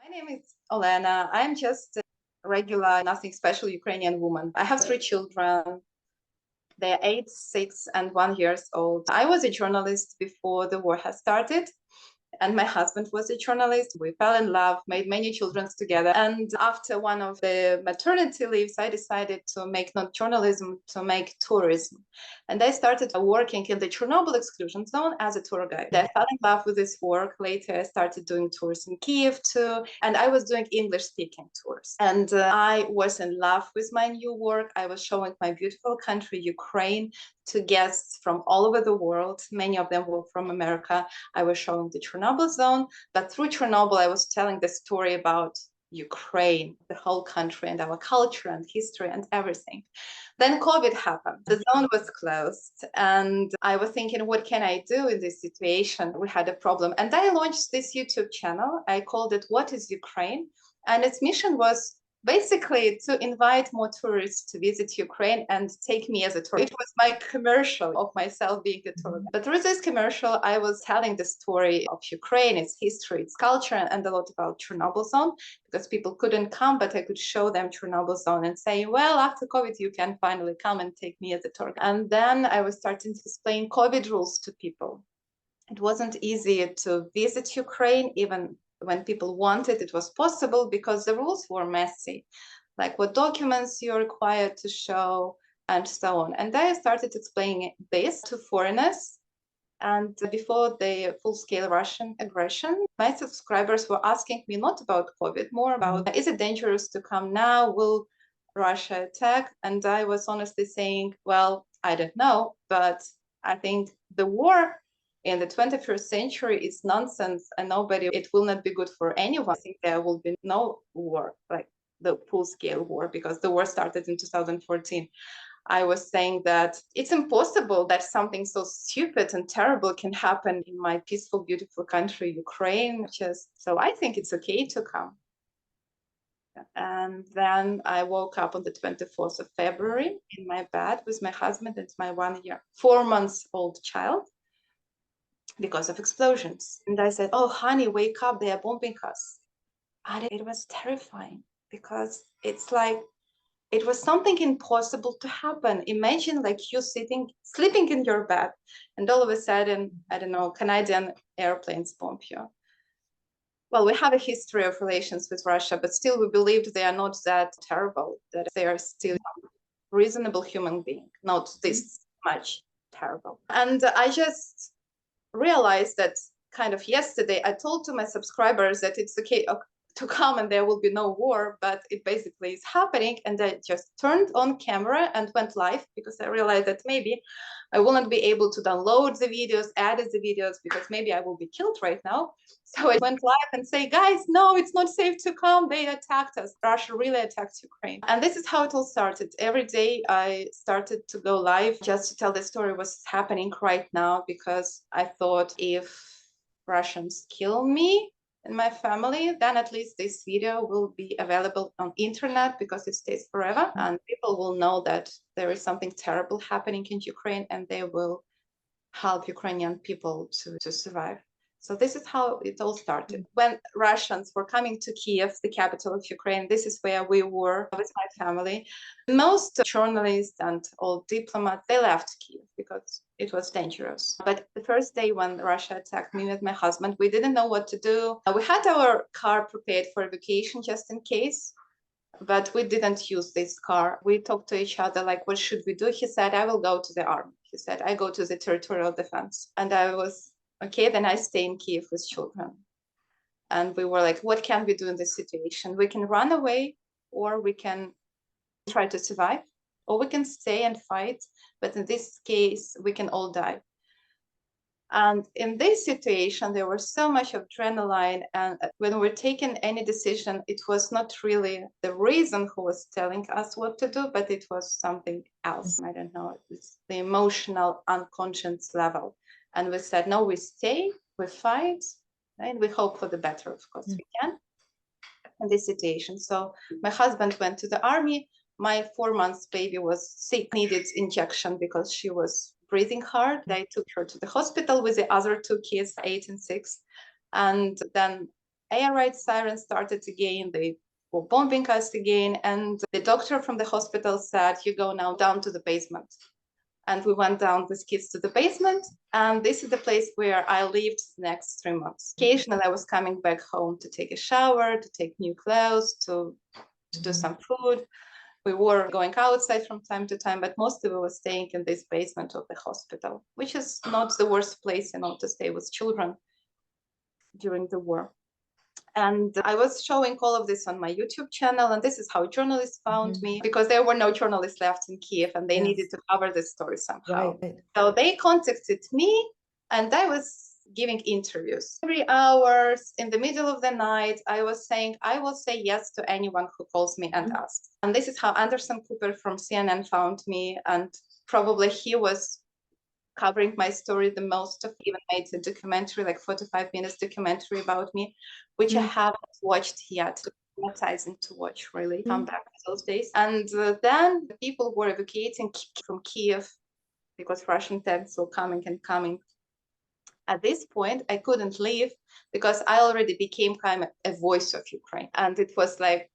My name is Olena. I'm just a regular, nothing special Ukrainian woman. I have three children. They're 8, 6, and 1 year old. I was a journalist before the war has started. And my husband was a journalist. We fell in love, made many children together. And after one of the maternity leaves, I decided to make not journalism, to make tourism. And I started working in the Chernobyl exclusion zone as a tour guide. I fell in love with this work. Later, I started doing tours in Kyiv too. And I was doing English speaking tours. And I was in love with my new work. I was showing my beautiful country, Ukraine, to guests from all over the world. Many of them were from America. I was showing the Chernobyl zone, but through Chernobyl, I was telling the story about Ukraine, the whole country, and our culture and history and everything. Then COVID happened. The zone was closed, and I was thinking, what can I do in this situation? We had a problem. And I launched this YouTube channel. I called it What is Ukraine? And its mission was basically to invite more tourists to visit Ukraine and take me as a tourist. It was my commercial of myself being a tourist. But through this commercial, I was telling the story of Ukraine, its history, its culture, and a lot about Chernobyl zone, because people couldn't come, but I could show them Chernobyl zone and say, well, after COVID, you can finally come and take me as a tour. And then I was starting to explain COVID rules to people. It wasn't easy to visit Ukraine, even when people wanted, it was possible because the rules were messy, like what documents you're required to show and so on. And I started explaining this to foreigners. And before the full-scale Russian aggression, my subscribers were asking me not about COVID, more about, is it dangerous to come now? Will Russia attack? And I was honestly saying, well, I don't know, but I think the war in the 21st century is nonsense, and it will not be good for anyone. I think there will be no war, like the full-scale war, because the war started in 2014. I was saying that it's impossible that something so stupid and terrible can happen in my peaceful, beautiful country, Ukraine. So I think it's okay to come. And then I woke up on the 24th of February in my bed with my husband and my 4-month-old child, because of explosions. And I said, oh, honey, wake up, they are bombing us. And it was terrifying, because it's like, it was something impossible to happen. Imagine like you sleeping in your bed, and all of a sudden, I don't know, Canadian airplanes bomb you. Well, we have a history of relations with Russia, but still we believed they are not that terrible, that they are still reasonable human being, not this much terrible. And I just realized that kind of yesterday, I told to my subscribers that it's okay to come and there will be no war, but it basically is happening. And I just turned on camera and went live, because I realized that maybe I will not be able to download the videos, edit the videos, because maybe I will be killed right now. So I went live and say, guys, no, it's not safe to come. They attacked us. Russia really attacked Ukraine. And this is how it all started. Every day I started to go live just to tell the story what's happening right now, because I thought if Russians kill me and my family, then at least this video will be available on internet, because it stays forever, and people will know that there is something terrible happening in Ukraine, and they will help Ukrainian people to survive. So this is how it all started. When Russians were coming to Kyiv, the capital of Ukraine, this is where we were with my family. Most journalists and all diplomats, they left Kyiv because it was dangerous. But the first day when Russia attacked me with my husband, we didn't know what to do. We had our car prepared for evacuation just in case, but we didn't use this car. We talked to each other like, what should we do? He said, I will go to the army. He said, I go to the territorial defense. And I was, okay, then I stay in Kyiv with children. And we were like, what can we do in this situation? We can run away, or we can try to survive, or we can stay and fight. But in this case, we can all die. And in this situation, there was so much adrenaline. And when we're taking any decision, it was not really the reason who was telling us what to do, but it was something else. I don't know, it's the emotional unconscious level. And we said, no, we stay, we fight, and we hope for the better, of course we can, in this situation. So my husband went to the army. My 4-month baby was sick, needed injection because she was breathing hard. I took her to the hospital with the other 2 kids, 8 and 6. And then air raid sirens started again. They were bombing us again. And the doctor from the hospital said, you go now down to the basement. And we went down with kids to the basement. And this is the place where I lived the next 3 months. Occasionally, I was coming back home to take a shower, to take new clothes, to do some food. We were going outside from time to time, but mostly we were staying in this basement of the hospital, which is not the worst place, to stay with children during the war. And I was showing all of this on my YouTube channel, and this is how journalists found me, because there were no journalists left in Kyiv, and they needed to cover this story somehow. Right. So they contacted me, and I was giving interviews. 3 hours in the middle of the night, I was saying, I will say yes to anyone who calls me and asks. And this is how Anderson Cooper from CNN found me, and probably he was covering my story the most. Of even made a documentary, like 45 minutes documentary about me, which I haven't watched yet. Traumatizing to watch, really. Come back to those days. And then the people were evacuating from Kyiv because Russian tanks were coming and coming. At this point, I couldn't leave because I already became kind of a voice of Ukraine. And it was like,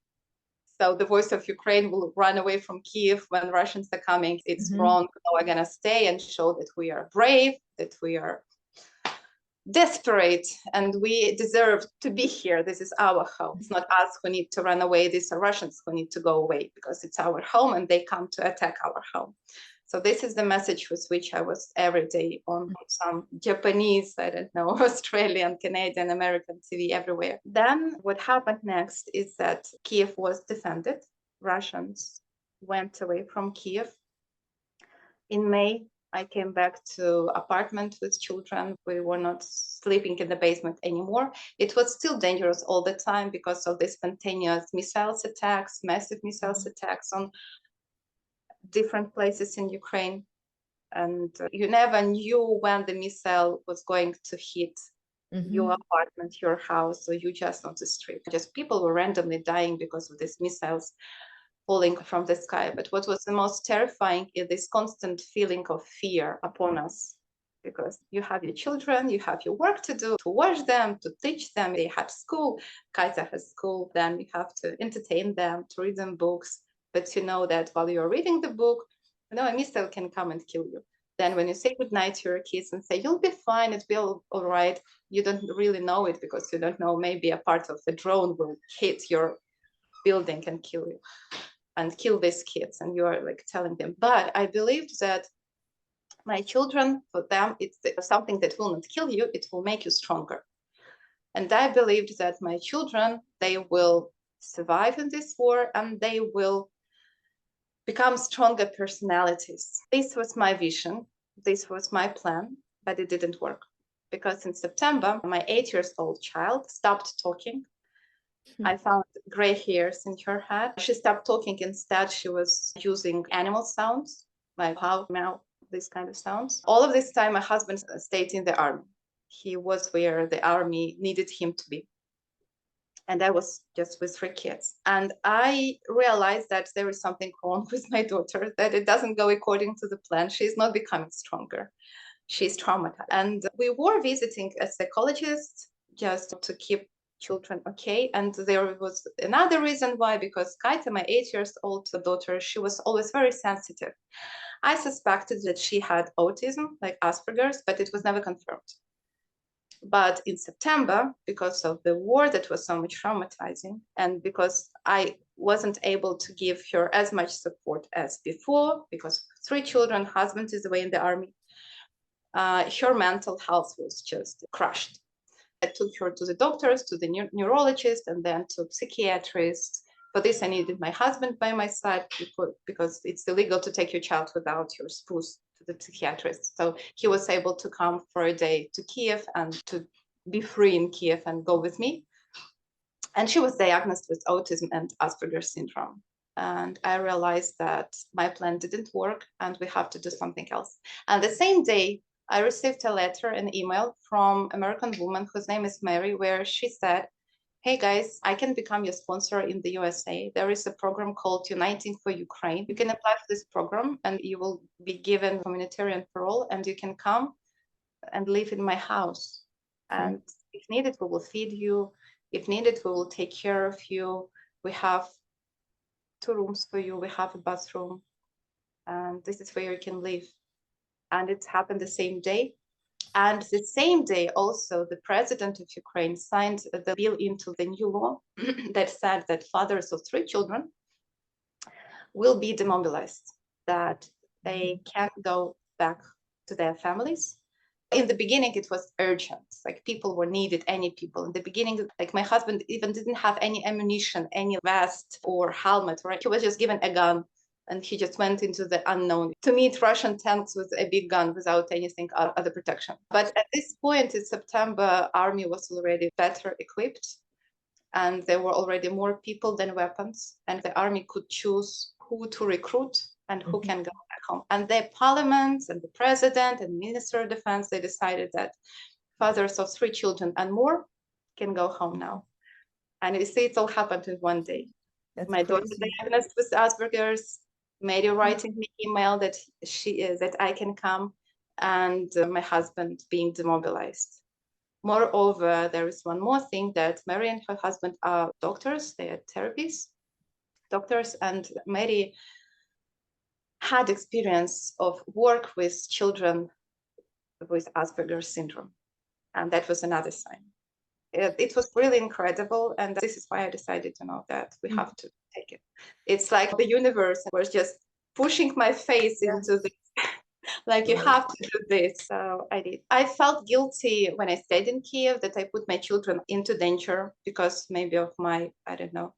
so the voice of Ukraine will run away from Kyiv when Russians are coming. It's wrong. No, we're going to stay and show that we are brave, that we are desperate, and we deserve to be here. This is our home. It's not us who need to run away. These are Russians who need to go away because it's our home and they come to attack our home. So this is the message with which I was every day on some Japanese, I don't know, Australian, Canadian, American TV everywhere. Then what happened next is that Kyiv was defended. Russians went away from Kyiv. In May, I came back to apartment with children. We were not sleeping in the basement anymore. It was still dangerous all the time because of the spontaneous missiles attacks, massive missiles attacks on different places in Ukraine. And you never knew when the missile was going to hit your apartment, your house, or you just on the street. Just people were randomly dying because of these missiles falling from the sky. But what was the most terrifying is this constant feeling of fear upon us, because you have your children, you have your work to do, to watch them, to teach them. They have school, Katya has school, then you have to entertain them, to read them books. But you know that while you're reading the book, a missile can come and kill you. Then when you say goodnight to your kids and say, you'll be fine, it will all right, you don't really know it because you don't know, maybe a part of the drone will hit your building and kill you and kill these kids. And you are like telling them. But I believed that my children, for them, it's something that will not kill you, it will make you stronger. And I believed that my children, they will survive in this war and they will become stronger personalities. This was my vision. This was my plan, but it didn't work. Because in September, my 8-year-old child stopped talking. I found gray hairs in her head. She stopped talking. Instead, she was using animal sounds, like how, meow, these kind of sounds. All of this time, my husband stayed in the army. He was where the army needed him to be. And I was just with 3 kids. And I realized that there is something wrong with my daughter, that it doesn't go according to the plan. She's not becoming stronger. She's traumatized. And we were visiting a psychologist just to keep children okay. And there was another reason why, because Kaita, my 8-year-old daughter, she was always very sensitive. I suspected that she had autism, like Asperger's, but it was never confirmed. But in September, because of the war that was so much traumatizing, and because I wasn't able to give her as much support as before, because 3 children, husband is away in the army, her mental health was just crushed. I took her to the doctors, to the neurologist, and then to psychiatrists. For this, I needed my husband by my side because it's illegal to take your child without your spouse to the psychiatrist. So he was able to come for a day to Kyiv and to be free in Kyiv and go with me. And she was diagnosed with autism and Asperger's syndrome. And I realized that my plan didn't work and we have to do something else. And the same day, I received a letter, an email from an American woman whose name is Mary, where she said, hey guys, I can become your sponsor in the USA. There is a program called Uniting for Ukraine. You can apply for this program and you will be given humanitarian parole and you can come and live in my house. And if needed, we will feed you. If needed, we will take care of you. We have 2 rooms for you. We have a bathroom, and this is where you can live. And it happened the same day. And the same day also, the president of Ukraine signed the bill into the new law that said that fathers of 3 children will be demobilized, that they can't go back to their families. In the beginning, it was urgent, like people were needed, any people. In the beginning, like my husband even didn't have any ammunition, any vest or helmet, right? He was just given a gun and he just went into the unknown to meet Russian tanks with a big gun without anything other protection. But at this point in September, army was already better equipped and there were already more people than weapons, and the army could choose who to recruit and who can go back home. And the parliaments and the president and minister of defense, they decided that fathers of 3 children and more can go home now. And you see, it all happened in one day. That's my crazy. daughter diagnosed with Asperger's, Mary writing me email that that I can come, and my husband being demobilized. Moreover, there is one more thing, that Mary and her husband are doctors, they are therapists, doctors, and Mary had experience of work with children with Asperger's syndrome. And that was another sign. It was really incredible. And this is why I decided to know that we have to take it. It's like the universe was just pushing my face into this. Like, you have to do this. So I did. I felt guilty when I stayed in Kyiv that I put my children into danger because maybe of my, I don't know,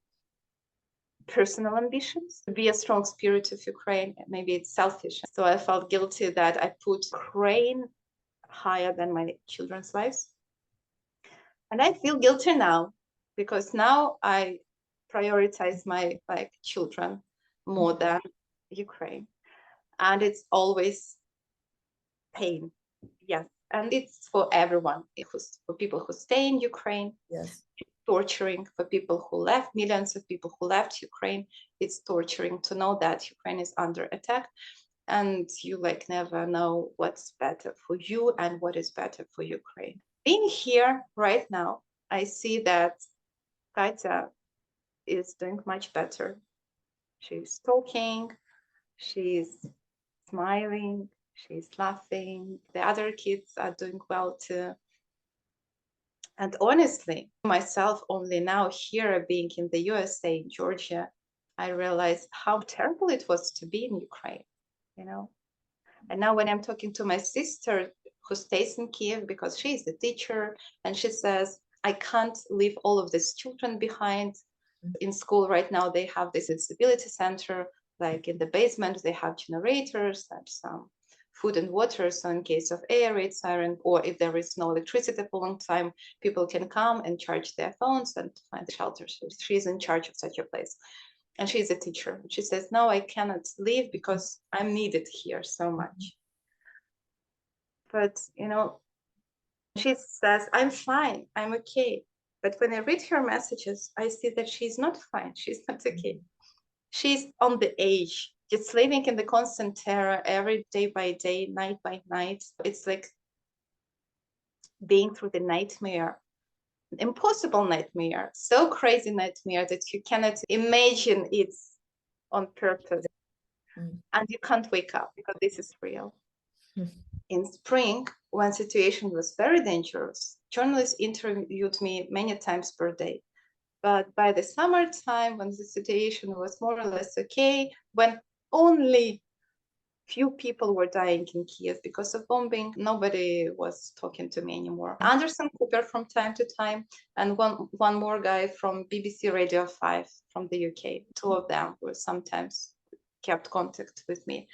personal ambitions to be a strong spirit of Ukraine. Maybe it's selfish. So I felt guilty that I put Ukraine higher than my children's lives. And I feel guilty now because now I prioritize my children more than Ukraine. And it's always pain. Yes. And it's for everyone. It's for people who stay in Ukraine. Yes. It's torturing for people who left, millions of people who left Ukraine. It's torturing to know that Ukraine is under attack. And you never know what's better for you and what is better for Ukraine. Being here right now, I see that Katya is doing much better. She's talking, she's smiling, she's laughing. The other kids are doing well too. And honestly, myself only now here being in the USA, in Georgia, I realized how terrible it was to be in Ukraine, And now when I'm talking to my sister who stays in Kyiv, because she's a teacher, and she says, I can't leave all of these children behind. In school right now, they have this disability center, like in the basement, they have generators and some food and water. So in case of air raid siren, or if there is no electricity for a long time, people can come and charge their phones and find shelters. So she's in charge of such a place. And she's a teacher. She says, no, I cannot leave because I'm needed here so much. But, she says, I'm fine, I'm okay. But when I read her messages, I see that she's not fine, she's not okay. She's on the edge, just living in the constant terror every day by day, night by night. It's like being through the nightmare, impossible nightmare, so crazy nightmare that you cannot imagine it's on purpose. And you can't wake up because this is real. In spring, when situation was very dangerous, journalists interviewed me many times per day. But by the summertime, when the situation was more or less okay, when only few people were dying in Kyiv because of bombing, nobody was talking to me anymore. Anderson Cooper from time to time, and one more guy from BBC Radio 5 from the UK. 2 of them were sometimes kept contact with me.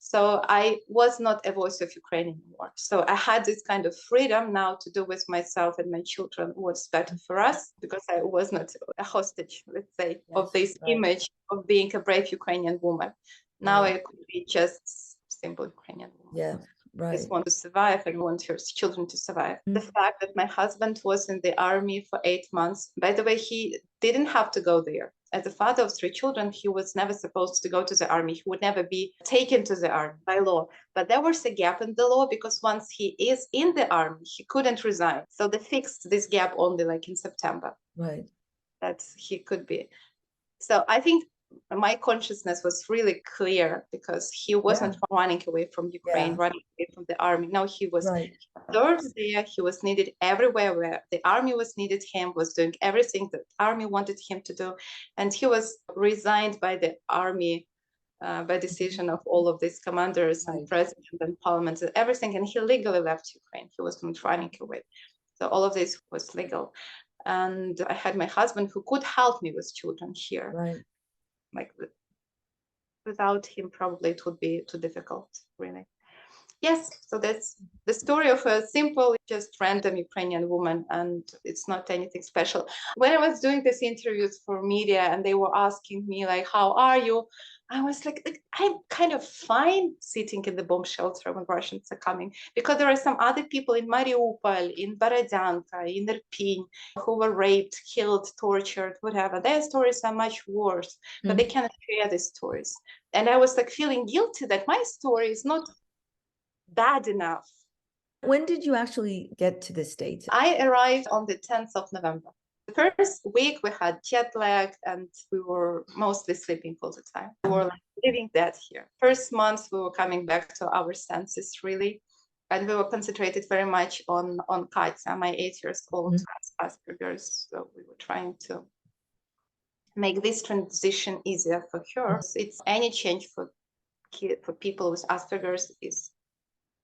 So I was not a voice of Ukraine anymore. So I had this kind of freedom now to do with myself and my children what's better for us, because I was not a hostage, let's say, of this image of being a brave Ukrainian woman. Now I could be just simple Ukrainian woman. Yeah, right. Just want to survive and want your children to survive. The fact that my husband was in the army for 8 months, by the way, he didn't have to go there. as a father of 3 children, he was never supposed to go to the army. He would never be taken to the army by law. But there was a gap in the law because once he is in the army, he couldn't resign. So they fixed this gap only like in September. Right. That he could be. So I think my consciousness was really clear because he wasn't running away from Ukraine, running away from the army. No, he was served there. He was needed everywhere where the army was needed him, was doing everything that the army wanted him to do. And he was resigned by the army by decision of all of these commanders and president and parliament and everything. And he legally left Ukraine. He was not running away. So all of this was legal. And I had my husband who could help me with children here. Right. Like without him, probably it would be too difficult, really. Yes, so that's the story of a simple, just random Ukrainian woman, and it's not anything special. When I was doing these interviews for media and they were asking me like, how are you? I was like I'm kind of fine sitting in the bomb shelter when Russians are coming, because there are some other people in Mariupol, in Borodyanka, in Irpin, who were raped, killed, tortured, whatever. Their stories are much worse, but they cannot share these stories. And I was like feeling guilty that my story is not bad enough. When did you actually get to the States? I arrived on the 10th of November. The first week we had jet lag and we were mostly sleeping all the time. We were like living dead here. First month we were coming back to our senses, really. And we were concentrated very much on Katya, my 8-year-old Asperger's. So we were trying to make this transition easier for her. It's any change for people with Asperger's is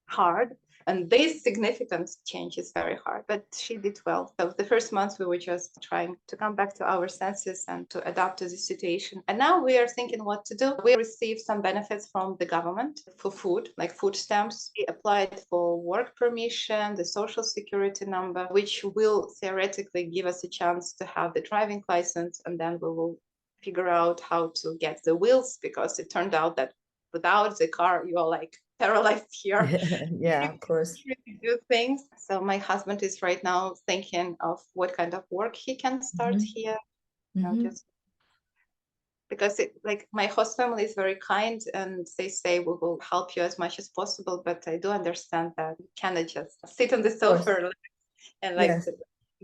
hard, and this significant change is very hard, but she did well. So the first months we were just trying to come back to our senses and to adapt to the situation. And now we are thinking what to do. We received some benefits from the government for food, like food stamps. We applied for work permission, the social security number, which will theoretically give us a chance to have the driving license, and then we will figure out how to get the wheels, because it turned out that without the car you are like paralyzed here. Yeah, of course. Do things. So my husband is right now thinking of what kind of work he can start here. You know, just because like my host family is very kind and they say we will help you as much as possible, but I do understand that you cannot just sit on the sofa and like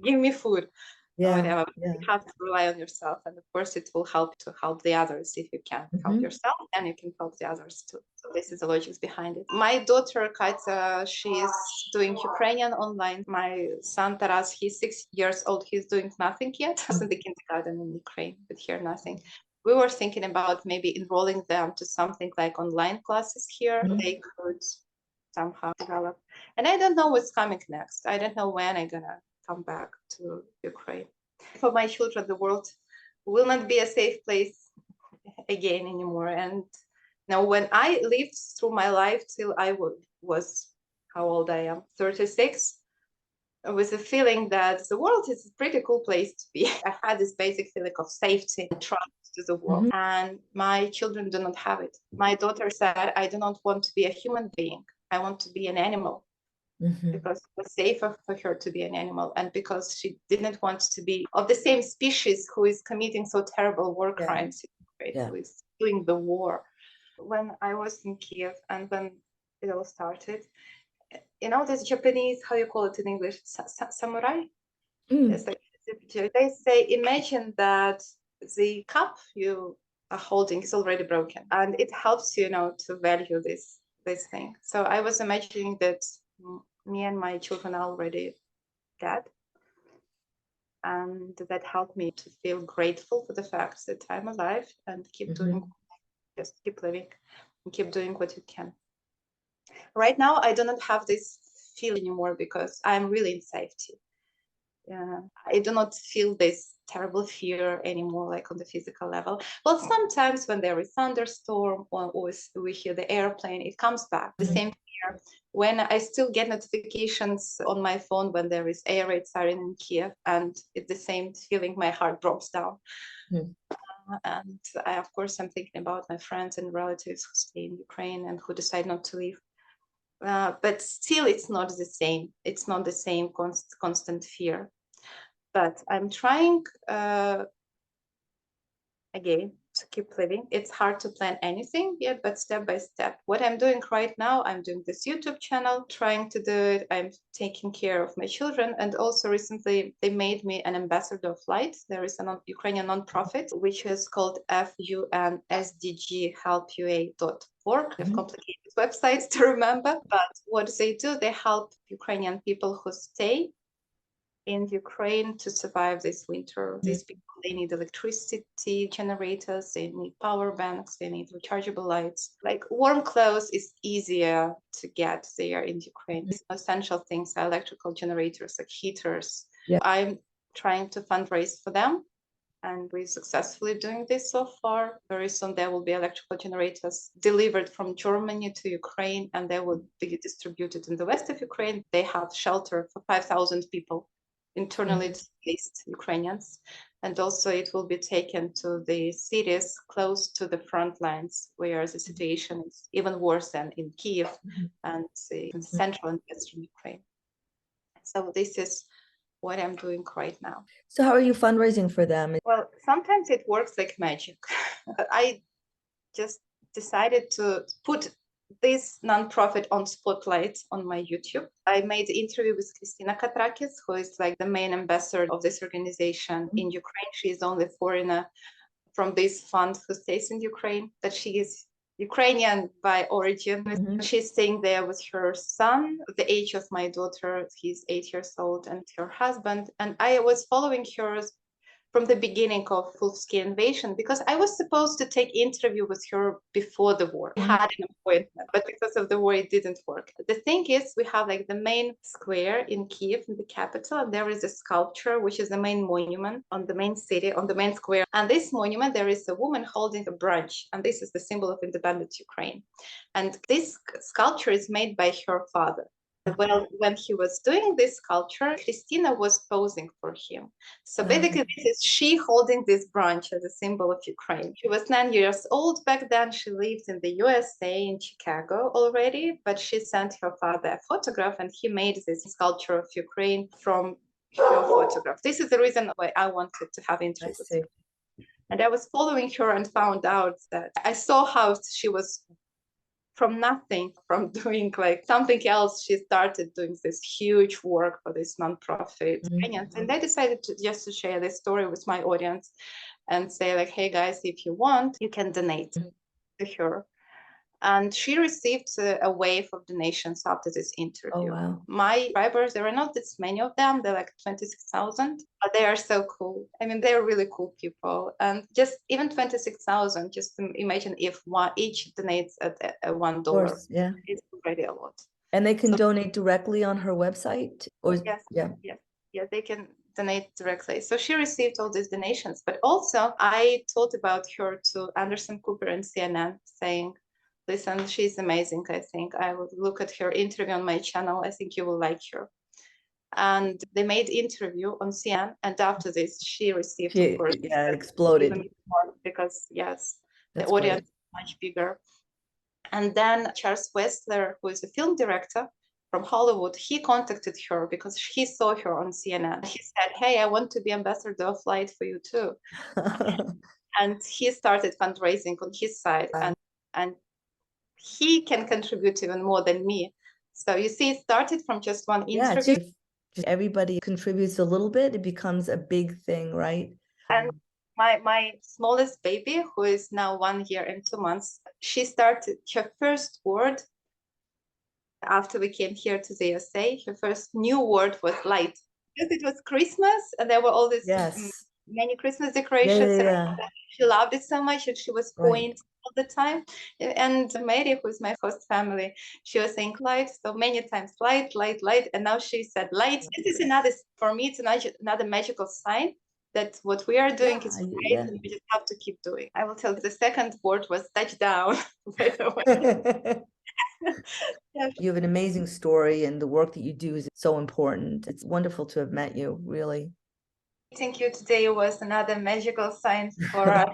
give me food. Whatever. You have to rely on yourself, and of course it will help to help the others. If you can help yourself, then you can help the others too. So this is the logic behind it. My daughter Katya, she is doing Ukrainian online. My son Taras, he's 6 years old. He's doing nothing yet. He's in the kindergarten in Ukraine, but here nothing. We were thinking about maybe enrolling them to something like online classes here. They could somehow develop. And I don't know what's coming next. I don't know when I'm gonna come back to Ukraine. For my children, the world will not be a safe place again anymore. And now when I lived through my life till I was, how old I am, 36, with a feeling that the world is a pretty cool place to be. I had this basic feeling of safety and trust to the world. And my children do not have it. My daughter said, I do not want to be a human being. I want to be an animal. Because it was safer for her to be an animal, and because she didn't want to be of the same species who is committing so terrible war crimes, who is doing the war. When I was in Kyiv and when it all started, you know, this Japanese, how you call it in English, samurai? It's like, they say, imagine that the cup you are holding is already broken, and it helps you, you know, to value this thing. So I was imagining that me and my children are already dead, and that helped me to feel grateful for the fact that I'm alive and keep doing, just keep living and keep doing what you can. Right now I do not have this feel anymore because I'm really in safety. I do not feel this terrible fear anymore, like on the physical level. Well, sometimes when there is thunderstorm or we hear the airplane, it comes back. The same fear when I still get notifications on my phone when there is air raid siren in Kyiv, and it's the same feeling, my heart drops down. And of course, I'm thinking about my friends and relatives who stay in Ukraine and who decide not to leave. But still, it's not the same. It's not the same constant fear. But I'm trying again, to keep living. It's hard to plan anything yet, but step by step. What I'm doing right now, I'm doing this YouTube channel, trying to do it. I'm taking care of my children. And also recently they made me an ambassador of light. There is a Ukrainian nonprofit, which is called funsdghelpua.org. I have complicated websites to remember, but what they do, they help Ukrainian people who stay in Ukraine to survive this winter. These people, they need electricity generators, they need power banks, they need rechargeable lights. Like warm clothes is easier to get there in Ukraine. Essential things are electrical generators, like heaters. Yeah. I'm trying to fundraise for them, and we're successfully doing this so far. Very soon there will be electrical generators delivered from Germany to Ukraine, and they will be distributed in the west of Ukraine. They have shelter for 5,000 people, internally displaced Ukrainians, and also it will be taken to the cities close to the front lines where the situation is even worse than in Kyiv and in central and western Ukraine. So this is what I'm doing right now. So how are you fundraising for them? Well, sometimes it works like magic. I just decided to put this nonprofit on spotlight on my YouTube. I made an interview with Kristina Katrakis, who is like the main ambassador of this organization in Ukraine. She is the only foreigner from this fund who stays in Ukraine, that she is Ukrainian by origin. She's staying there with her son, the age of my daughter. He's 8 years old, and her husband. And I was following her from the beginning of full-scale invasion, because I was supposed to take interview with her before the war. I had an appointment, but because of the war, it didn't work. The thing is, we have like the main square in Kyiv, in the capital, and there is a sculpture, which is the main monument on the main city, on the main square. And this monument, there is a woman holding a branch, and this is the symbol of independent Ukraine. And this sculpture is made by her father. Well, when he was doing this sculpture, Christina was posing for him. So basically, this is she holding this branch as a symbol of Ukraine. She was 9 years old back then. She lived in the USA, in Chicago already, but she sent her father a photograph, and he made this sculpture of Ukraine from her photograph. This is the reason why I wanted to have interviews with her. And I was following her and found out that I saw how she was from nothing, from doing like something else, she started doing this huge work for this nonprofit. And I decided to just to share this story with my audience and say like, hey guys, if you want, you can donate to her. And she received a wave of donations after this interview. Oh, wow. My subscribers, there are not this many of them. They're like 26,000, but they are so cool. I mean, they're really cool people. And just even 26,000, just imagine if each donates at $1. Yeah. It's already a lot. And they can donate directly on her website? Or Yes, they can donate directly. So she received all these donations, but also I told about her to Anderson Cooper and CNN, saying, listen, she's amazing. I think I would look at her interview on my channel. I think you will like her. And they made interview on CNN, and after this, she received, of course, exploded. Because the audience is much bigger. And then Charles Wessler, who is a film director from Hollywood, he contacted her because he saw her on CNN. He said, hey, I want to be ambassador of light for you too. And he started fundraising on his side, and he can contribute even more than me. So you see, it started from just one interview. Just everybody contributes a little bit, it becomes a big thing, right? And my smallest baby, who is now 1 year and 2 months, she started her first word after we came here to the USA. Her first new word was light, because it was Christmas and there were all these many Christmas decorations. And she loved it so much, and she was pointing all the time. And Mary, who is my host family, she was saying light so many times, light, light, light. And now she said light. This is another, for me, it's another magical sign that what we are doing is great, and we just have to keep doing. I will tell you, the second word was touchdown, by the way. You have an amazing story, and the work that you do is so important. It's wonderful to have met you, really. Meeting you today was another magical sign for us.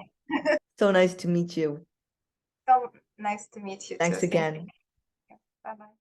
So nice to meet you. So nice to meet you. Thanks again. Bye-bye.